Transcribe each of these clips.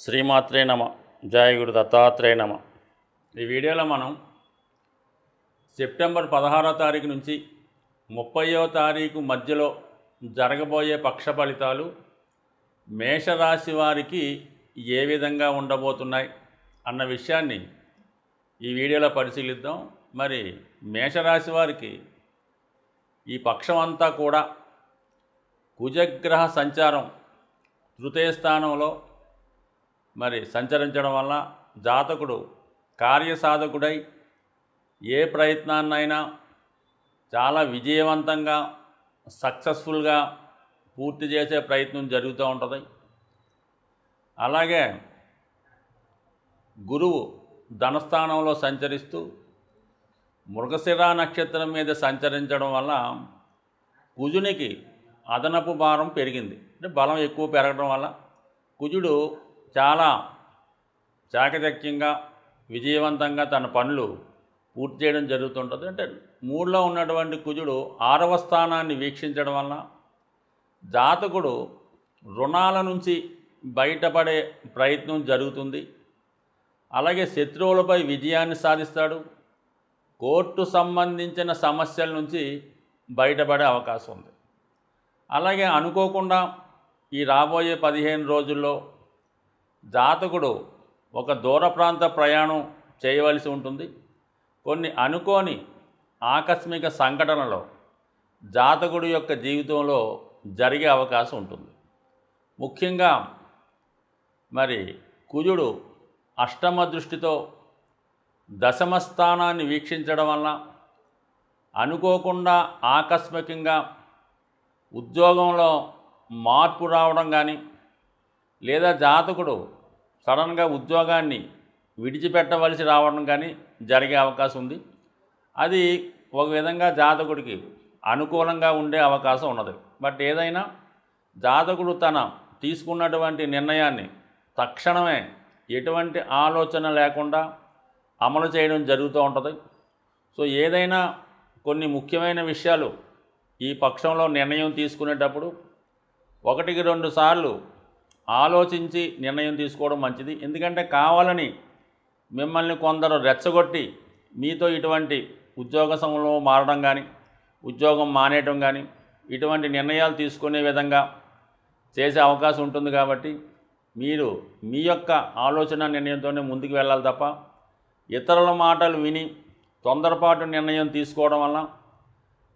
శ్రీమాత్రే నమ. జయ గురు దత్తాత్రేయ నమ. ఈ వీడియోలో మనం సెప్టెంబర్ 16వ తారీఖు నుంచి 30వ తారీఖు మధ్యలో జరగబోయే పక్ష ఫలితాలు మేషరాశి వారికి ఏ విధంగా ఉండబోతున్నాయి అన్న విషయాన్ని ఈ వీడియోలో పరిశీలిద్దాం. మరి మేషరాశి వారికి ఈ పక్షం అంతా కూడా కుజగ్రహ సంచారం తృతీయ స్థానంలో మరి సంచరించడం వల్ల జాతకుడు కార్యసాధకుడై ఏ ప్రయత్నాన్నైనా చాలా విజయవంతంగా సక్సెస్ఫుల్గా పూర్తి చేసే ప్రయత్నం జరుగుతూ ఉంటుంది. అలాగే గురువు ధనస్థానంలో సంచరిస్తూ మృగశిర నక్షత్రం మీద సంచరించడం వల్ల కుజునికి అదనపు భారం పెరిగింది. అంటే బలం ఎక్కువ పెరగడం వల్ల కుజుడు చాలా చాకచక్యంగా విజయవంతంగా తన పనులు పూర్తి చేయడం జరుగుతుంటుంది. అంటే మూడులో ఉన్నటువంటి కుజుడు 6వ స్థానాన్ని వీక్షించడం వల్ల జాతకుడు రుణాల నుంచి బయటపడే ప్రయత్నం జరుగుతుంది. అలాగే శత్రువులపై విజయాన్ని సాధిస్తాడు. కోర్టు సంబంధించిన సమస్యల నుంచి బయటపడే అవకాశం ఉంది. అలాగే అనుకోకుండా ఈ రాబోయే 15 రోజుల్లో జాతకుడు ఒక దూర ప్రాంత ప్రయాణం చేయవలసి ఉంటుంది. కొన్ని అనుకోని ఆకస్మిక సంఘటనలు జాతకుడి యొక్క జీవితంలో జరిగే అవకాశం ఉంటుంది. ముఖ్యంగా మరి కుజుడు అష్టమ దృష్టితో దశమ స్థానాన్ని వీక్షించడం వల్ల అనుకోకుండా ఆకస్మికంగా ఉద్యోగంలో మార్పు రావడం కానీ, లేదా జాతకుడు సడన్గా ఉద్యోగాన్ని విడిచిపెట్టవలసి రావడం కానీ జరిగే అవకాశం ఉంది. అది ఒక విధంగా జాతకుడికి అనుకూలంగా ఉండే అవకాశం ఉన్నది. బట్ ఏదైనా జాతకుడు తన తీసుకున్నటువంటి నిర్ణయాన్ని తక్షణమే ఎటువంటి ఆలోచన లేకుండా అమలు చేయడం జరుగుతూ ఉంటుంది. సో ఏదైనా కొన్ని ముఖ్యమైన విషయాలు ఈ పక్షంలో నిర్ణయం తీసుకునేటప్పుడు 1-2 సార్లు ఆలోచించి నిర్ణయం తీసుకోవడం మంచిది. ఎందుకంటే కావాలని మిమ్మల్ని కొందరు రెచ్చగొట్టి మీతో ఇటువంటి ఉద్యోగ సమయంలో మారడం కానీ, ఉద్యోగం మానేయడం కానీ, ఇటువంటి నిర్ణయాలు తీసుకునే విధంగా చేసే అవకాశం ఉంటుంది. కాబట్టి మీరు మీ యొక్క ఆలోచన నిర్ణయంతోనే ముందుకు వెళ్ళాలి తప్ప ఇతరుల మాటలు విని తొందరపాటు నిర్ణయం తీసుకోవడం వల్ల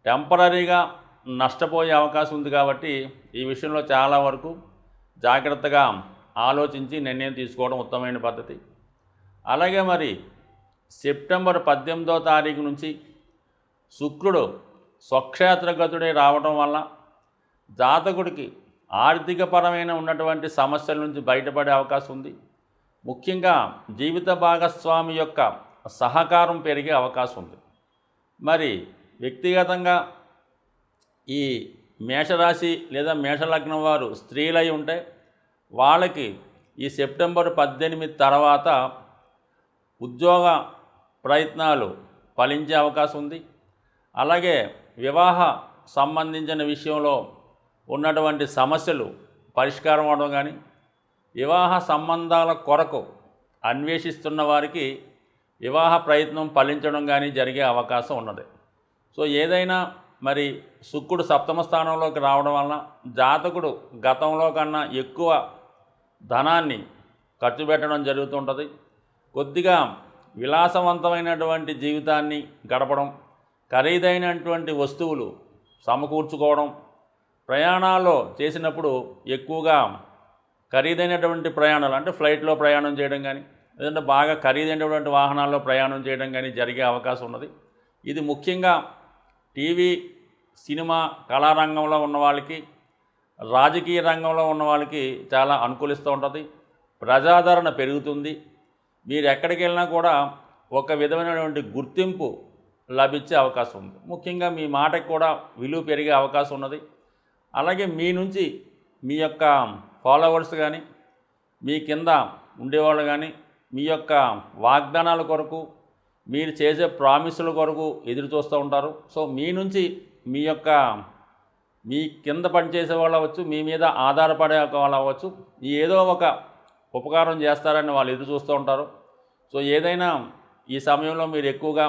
టెంపరీగా నష్టపోయే అవకాశం ఉంది. కాబట్టి ఈ విషయంలో చాలా వరకు జాగ్రత్తగా ఆలోచించి నిర్ణయం తీసుకోవడం ఉత్తమమైన పద్ధతి. అలాగే మరి సెప్టెంబర్ 18వ తారీఖు నుంచి శుక్రుడు స్వక్షేత్రగతుడై రావడం వల్ల జాతకుడికి ఆర్థికపరమైన ఉన్నటువంటి సమస్యల నుంచి బయటపడే అవకాశం ఉంది. ముఖ్యంగా జీవిత భాగస్వామి యొక్క సహకారం పెరిగే అవకాశం ఉంది. మరి వ్యక్తిగతంగా ఈ మేషరాశి లేదా మేషలగ్నం వారు స్త్రీలై ఉంటే వాళ్ళకి ఈ సెప్టెంబర్ 18 తర్వాత ఉద్యోగ ప్రయత్నాలు ఫలించే అవకాశం ఉంది. అలాగే వివాహ సంబంధించిన విషయంలో ఉన్నటువంటి సమస్యలు పరిష్కారం అవడం కానీ, వివాహ సంబంధాల కొరకు అన్వేషిస్తున్న వారికి వివాహ ప్రయత్నం ఫలించడం కానీ జరిగే అవకాశం ఉన్నది. సో ఏదైనా మరి శుక్రుడు సప్తమ స్థానంలోకి రావడం వలన జాతకుడు గతంలో కన్నా ఎక్కువ ధనాన్ని ఖర్చు పెట్టడం జరుగుతుంటుంది. కొద్దిగా విలాసవంతమైనటువంటి జీవితాన్ని గడపడం, ఖరీదైనటువంటి వస్తువులు సమకూర్చుకోవడం, ప్రయాణాల్లో చేసినప్పుడు ఎక్కువగా ఖరీదైనటువంటి ప్రయాణాలు అంటే ఫ్లైట్లో ప్రయాణం చేయడం కానీ, లేదంటే బాగా ఖరీదైనటువంటి వాహనాల్లో ప్రయాణం చేయడం కానీ జరిగే అవకాశం ఉన్నది. ఇది ముఖ్యంగా టీవీ, సినిమా, కళారంగంలో ఉన్న వాళ్ళకి, రాజకీయ రంగంలో ఉన్న వాళ్ళకి చాలా అనుకూలిస్తూ ఉంటుంది. ప్రజాదరణ పెరుగుతుంది. మీరు ఎక్కడికి వెళ్ళినా కూడా ఒక విధమైనటువంటి గుర్తింపు లభించే అవకాశం ఉంది. ముఖ్యంగా మీ మాటకి కూడా విలువ పెరిగే అవకాశం ఉన్నది. అలాగే మీ నుంచి మీ యొక్క ఫాలోవర్స్ కానీ, మీ కింద ఉండేవాళ్ళు కానీ మీ యొక్క వాగ్దానాల కొరకు, మీరు చేసే ప్రామిసుల కొరకు ఎదురు చూస్తూ ఉంటారు. సో మీ నుంచి మీ కింద పనిచేసే వాళ్ళు అవ్వచ్చు, మీ మీద ఆధారపడే వాళ్ళు అవ్వచ్చు, ఏదో ఒక ఉపకారం చేస్తారని వాళ్ళు ఎదురు చూస్తూ ఉంటారు. సో ఏదైనా ఈ సమయంలో మీరు ఎక్కువగా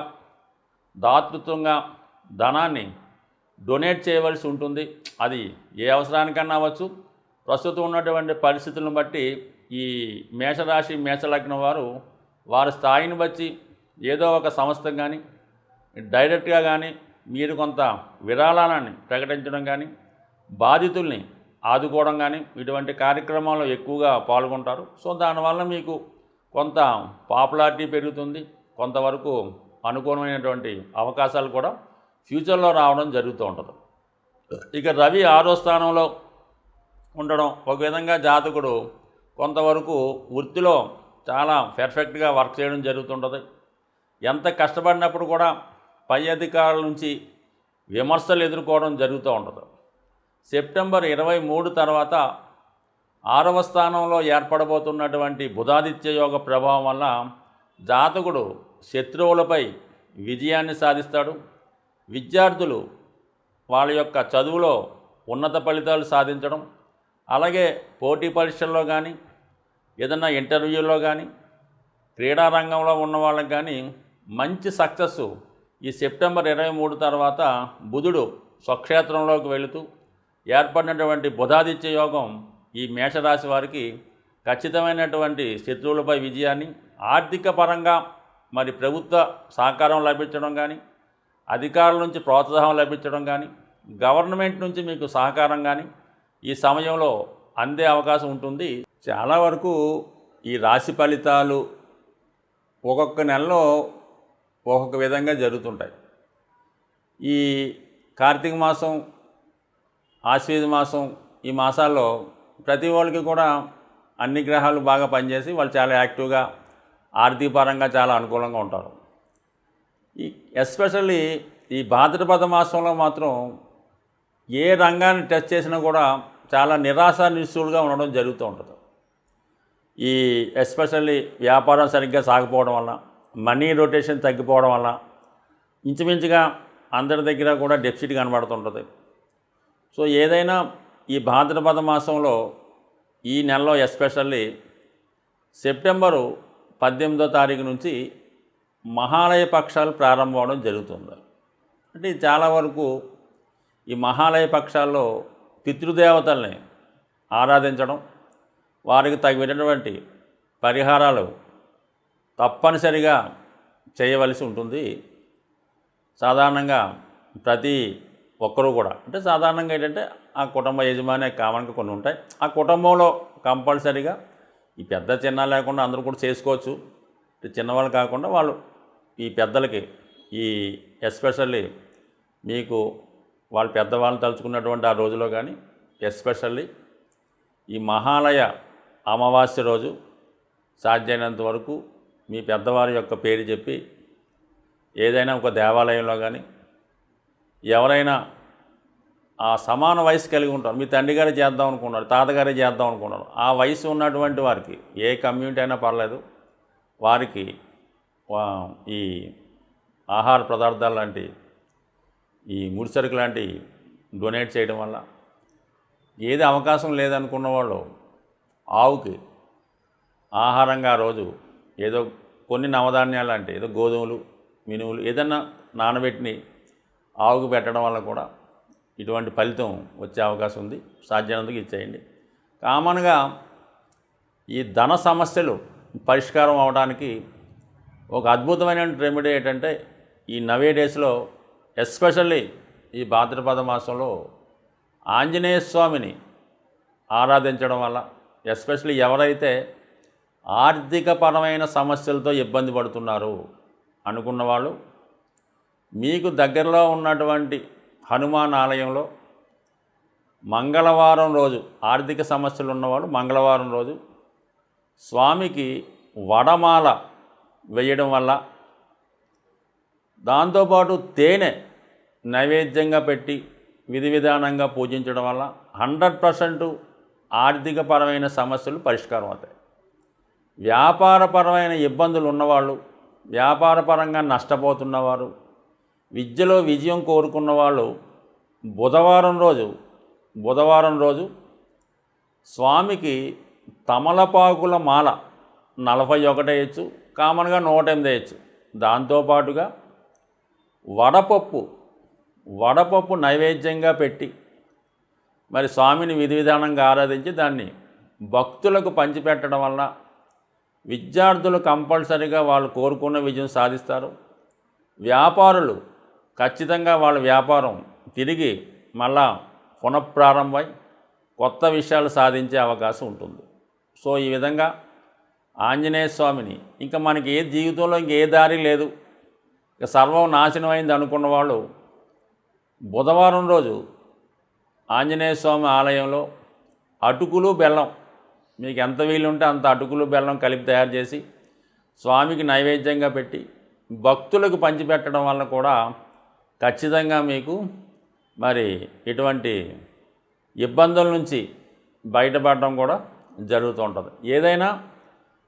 దాతృత్వంగా ధనాన్ని డొనేట్ చేయవలసి ఉంటుంది. అది ఏ అవసరానికన్నా అవ్వచ్చు. ప్రస్తుతం ఉన్నటువంటి పరిస్థితులను బట్టి ఈ మేషరాశి మేషలగ్నం వారు వారి స్థాయిని బట్టి ఏదో ఒక సంస్థకు కానీ డైరెక్ట్గా కానీ మీరు కొంత విరాళాన్ని ప్రకటించడం కానీ బాధితుల్ని ఆదుకోవడం కానీ ఇటువంటి కార్యక్రమాల్లో ఎక్కువగా పాల్గొంటారు. సో దానివల్ల మీకు కొంత పాపులారిటీ పెరుగుతుంది, కొంతవరకు అనుకూలమైనటువంటి అవకాశాలు కూడా ఫ్యూచర్లో రావడం జరుగుతూ ఉంటుంది. ఇక రవి 6వ స్థానంలో ఉండడం ఒక విధంగా జాతకుడు కొంతవరకు వృత్తిలో చాలా పర్ఫెక్ట్గా వర్క్ చేయడం జరుగుతుంటుంది. ఎంత కష్టపడినప్పుడు కూడా పై అధికారుల నుంచి విమర్శలు ఎదుర్కోవడం జరుగుతూ ఉంటుంది. సెప్టెంబర్ 23 తర్వాత 6వ స్థానంలో ఏర్పడబోతున్నటువంటి బుధాదిత్య యోగ ప్రభావం వల్ల జాతకుడు శత్రువులపై విజయాన్ని సాధిస్తాడు. విద్యార్థులు వాళ్ళ యొక్క చదువులో ఉన్నత ఫలితాలు సాధించడం, అలాగే పోటీ పరీక్షల్లో కానీ ఏదన్నా ఇంటర్వ్యూల్లో కానీ క్రీడారంగంలో ఉన్న వాళ్ళకి కానీ మంచి సక్సెస్ ఈ సెప్టెంబర్ 23 తర్వాత బుధుడు స్వక్షేత్రంలోకి వెళుతూ ఏర్పడినటువంటి బుధాదిత్య యోగం ఈ మేషరాశి వారికి ఖచ్చితమైనటువంటి శత్రువులపై విజయాన్ని, ఆర్థిక పరంగా మరి ప్రభుత్వ సహకారం లభించడం కానీ, అధికారుల నుంచి ప్రోత్సాహం లభించడం కానీ, గవర్నమెంట్ నుంచి మీకు సహకారం కానీ ఈ సమయంలో అందే అవకాశం ఉంటుంది. చాలా వరకు ఈ రాశి ఫలితాలు ఒక్కొక్క నెలలో ఒక్కొక్క విధంగా జరుగుతుంటాయి. ఈ కార్తీక మాసం, ఆశ్వీజ మాసం, ఈ మాసాల్లో ప్రతి వాళ్ళకి కూడా అన్ని గ్రహాలు బాగా పనిచేసి వాళ్ళు చాలా యాక్టివ్గా ఆర్థిక పరంగా చాలా అనుకూలంగా ఉంటారు. ఈ ఎస్పెషల్లీ ఈ భాద్రపద మాసంలో మాత్రం ఏ రంగాన్ని టచ్ చేసినా కూడా చాలా నిరాశ నిస్సులుగా ఉండడం జరుగుతూ ఉంటుంది. ఈ ఎస్పెషల్లీ వ్యాపారం సరిగ్గా సాగిపోవడం వల్ల, మనీ రొటేషన్ తగ్గిపోవడం వల్ల ఇంచుమించుగా అందరి దగ్గర కూడా డెఫిసిట్ కనబడుతుంటుంది. సో ఏదైనా ఈ భాద్రపద మాసంలో ఈ నెలలో ఎస్పెషల్లీ సెప్టెంబరు 18వ తారీఖు నుంచి మహాలయ పక్షాలు ప్రారంభం అవడం జరుగుతుంది. అంటే చాలా వరకు ఈ మహాలయ పక్షాల్లో పితృదేవతల్ని ఆరాధించడం, వారికి తగినటువంటి పరిహారాలు తప్పనిసరిగా చేయవలసి ఉంటుంది. సాధారణంగా ప్రతి ఒక్కరూ కూడా అంటే సాధారణంగా ఏంటంటే ఆ కుటుంబ యజమాని కామన్గా కొన్ని ఉంటాయి. ఆ కుటుంబంలో కంపల్సరీగా ఈ పెద్ద చిన్న లేకుండా అందరూ కూడా చేసుకోవచ్చు. చిన్నవాళ్ళు కాకుండా వాళ్ళు ఈ పెద్దలకి ఈ ఎస్పెషల్లీ మీకు వాళ్ళ పెద్దవాళ్ళని తలుచుకున్నటువంటి ఆ రోజులో కానీ ఎస్పెషల్లీ ఈ మహాలయ అమావాస్య రోజు సాధ్యమైనంత వరకు మీ పెద్దవారి యొక్క పేరు చెప్పి ఏదైనా ఒక దేవాలయంలో కానీ ఎవరైనా ఆ సమాన వయసు కలిగి ఉంటారు, మీ తండ్రి గారే చేద్దాం అనుకున్నారు, తాతగారే చేద్దాం అనుకున్నారు, ఆ వయసు ఉన్నటువంటి వారికి ఏ కమ్యూనిటీ అయినా పర్లేదు, వారికి ఈ ఆహార పదార్థాలు లాంటి ఈ ముడిసరుకు లాంటి డొనేట్ చేయడం వల్ల ఏది అవకాశం లేదనుకున్న వాళ్ళు ఆవుకి ఆహారంగా రోజు ఏదో కొన్ని నవధాన్యాలు లాంటి ఏదో గోధుమలు, మినుములు ఏదన్నా నానబెట్టిని ఆవుకు పెట్టడం వల్ల కూడా ఇటువంటి ఫలితం వచ్చే అవకాశం ఉంది. సాధ్యమైనందుకు ఇచ్చేయండి. కామన్గా ఈ ధన సమస్యలు పరిష్కారం అవడానికి ఒక అద్భుతమైన రెమెడీ ఏంటంటే ఈ నవే డేస్లో ఎస్పెషల్లీ ఈ భాద్రపద మాసంలో ఆంజనేయ స్వామిని ఆరాధించడం వల్ల ఎస్పెషల్లీ ఎవరైతే ఆర్థికపరమైన సమస్యలతో ఇబ్బంది పడుతున్నారు అనుకున్న వాళ్ళు మీకు దగ్గరలో ఉన్నటువంటి హనుమాన్ ఆలయంలో మంగళవారం రోజు ఆర్థిక సమస్యలు ఉన్నవాళ్ళు మంగళవారం రోజు స్వామికి వడమాల వేయడం వల్ల, దాంతోపాటు తేనె నైవేద్యంగా పెట్టి విధి విధానంగా పూజించడం వల్ల 100% ఆర్థికపరమైన సమస్యలు పరిష్కారం అవుతాయి. వ్యాపారపరమైన ఇబ్బందులు ఉన్నవాళ్ళు, వ్యాపారపరంగా నష్టపోతున్నవారు, విద్యలో విజయం కోరుకున్న వాళ్ళు బుధవారం రోజు స్వామికి తమలపాకుల మాల 41 వేయచ్చు, కామన్గా 108 వేయచ్చు. దాంతోపాటుగా వడపప్పు నైవేద్యంగా పెట్టి మరి స్వామిని విధి విధానంగా ఆరాధించి దాన్ని భక్తులకు పంచిపెట్టడం వలన విద్యార్థులు కంపల్సరీగా వాళ్ళు కోరుకున్న విజయం సాధిస్తారు. వ్యాపారులు ఖచ్చితంగా వాళ్ళ వ్యాపారం తిరిగి మళ్ళా పునఃప్రారంభమై కొత్త విషయాలు సాధించే అవకాశం ఉంటుంది. సో ఈ విధంగా ఆంజనేయ స్వామిని ఇంకా మనకి ఏ జీవితంలో ఇంకే దారి లేదు, ఇక సర్వం నాశనం అయింది అనుకున్న వాళ్ళు బుధవారం రోజు ఆంజనేయ స్వామి ఆలయంలో అటుకులు బెల్లం మీకు ఎంత వీలుంటే అంత అటుకులు బెల్లం కలిపి తయారు చేసి స్వామికి నైవేద్యంగా పెట్టి భక్తులకు పంచిపెట్టడం వల్ల కూడా ఖచ్చితంగా మీకు మరి ఇటువంటి ఇబ్బందుల నుంచి బయటపడడం కూడా జరుగుతూ ఉంటుంది. ఏదైనా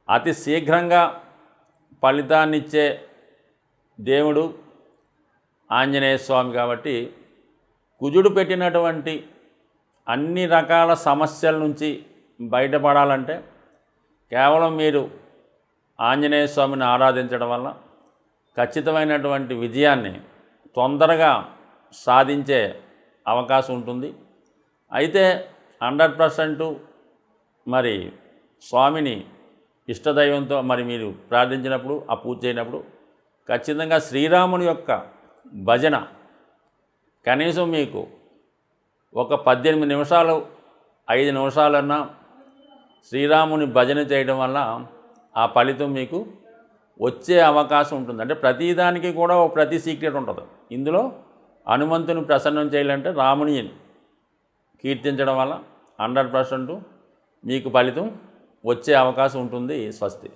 అతి శీఘ్రంగా ఫలితాన్నిచ్చే దేవుడు ఆంజనేయ స్వామి కాబట్టి కుజుడు పెట్టినటువంటి అన్ని రకాల సమస్యల నుంచి బయటపడాలంటే కేవలం మీరు ఆంజనేయ స్వామిని ఆరాధించడం వల్ల ఖచ్చితమైనటువంటి విజయాన్ని తొందరగా సాధించే అవకాశం ఉంటుంది. అయితే 100% మరి స్వామిని ఇష్టదైవంతో మరి మీరు ప్రార్థించినప్పుడు ఆ పూజ చేయనప్పుడు ఖచ్చితంగా శ్రీరాముని యొక్క భజన కనీసం మీకు ఒక 18 నిమిషాలు 5 నిమిషాలన్నా శ్రీరాముని భజన చేయడం వల్ల ఆ ఫలితం మీకు వచ్చే అవకాశం ఉంటుంది. అంటే ప్రతిదానికి కూడా ప్రతి సీక్రెట్ ఉంటుంది. ఇందులో హనుమంతుని ప్రసన్నం చేయాలంటే రాముని కీర్తించడం వల్ల 100% మీకు ఫలితం వచ్చే అవకాశం ఉంటుంది. స్వస్తి.